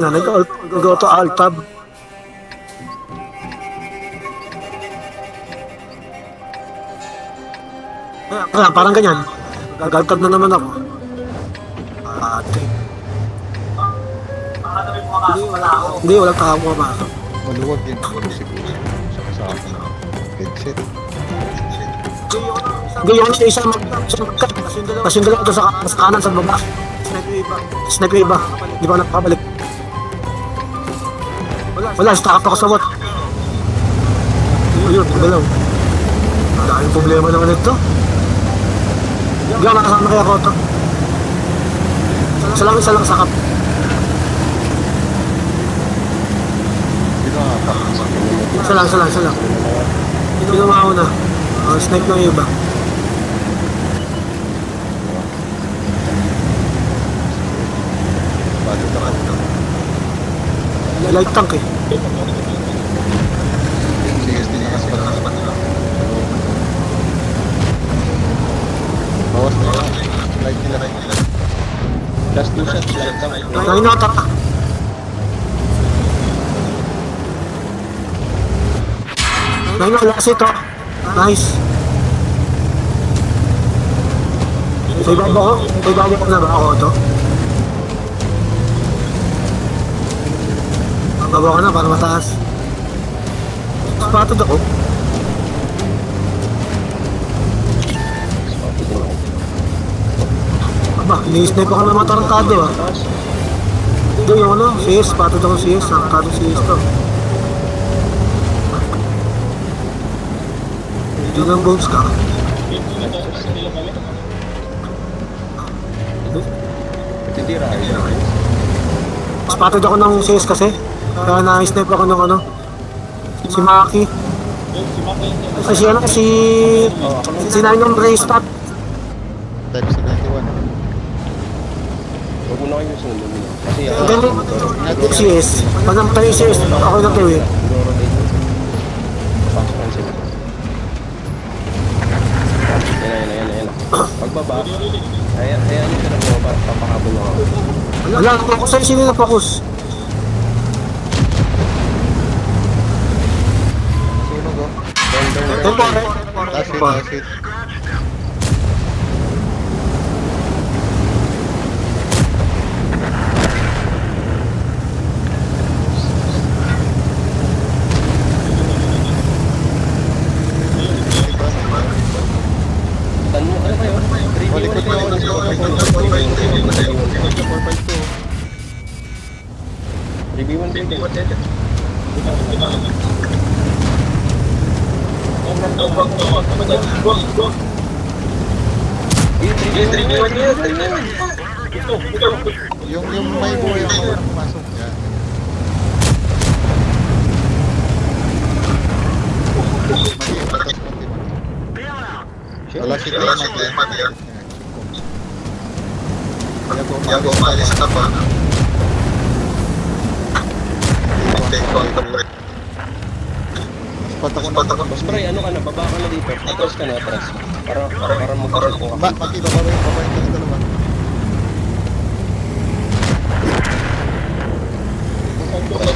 Nag-auto alt tab. Kaya parang ganyan. Nag-alt tab na naman ako. Ate. Hindi, walang tao pumasok. Maluwag din siguro sa kasama ng headset. Hindi, yung isa mag-cut. Tapos yung dalawa ito sa kanan sa baba. Snipe yung iba. Hindi pa ako nakakabalik. Wala, stakap ako sa what. Ayun, galaw. Dahil problema naman ito. Hindi ako nakasama kaya ako ito. Isa lang sakap. Isa lang. Hindi na mauna. Snipe lang yung iba. Light tank eh. CS din na kasi bawas na lang. Light nila. Just 2 shots, light lang. Nainata ka. Nainata kasi ito. Nice. Sa ibaba ko na ba ako ito? Baba ka na para mataas. Spotted ako. Aba, ini-snipe ako ng mga tarantado ah. Hindi yung ano, CS, spotted ako CS, tarantado CS to. Hindi ng bones ka. Titira ayun. Spotted ako ng CS kasi. Kaya na-snipe ako ng ano. Si Maki. Kasi ano, si Nine yung race stop. Type 71. Huwag mo na kayo sunod mo. Kasi Ganun, CS. Pag namatay yung CS, ako yung nagtawid. papasok lang sila. Yan. Pagbaba, ayan yung sila mo, papahabol lang ako. Wala, ako sa'yo sino na focus. Sunog oh. Tempo, Last hit. Ano kayo? 3v1 Likod niya ako. 3v1. Yung may buhay ako na pumasok niya. Mali, batas konti mo. Wala si Mati. Yago umalis na pa. Spot ako. Boss Bray, ano ka na? Baba ka na dito. Atras ka na, atras. Para magkakakuha. Mati, baba yung dalawa.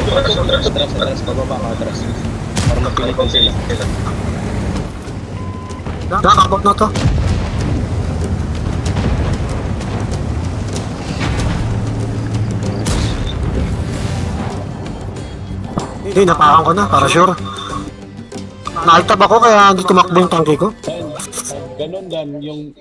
Atras. Bababa ka, atras. Para mapilitan sila. Nakakabot na to. Hindi, napakan ko na, para sure. Naitab ako kaya hindi tumakbo yung tangke ko. Ganun dan yung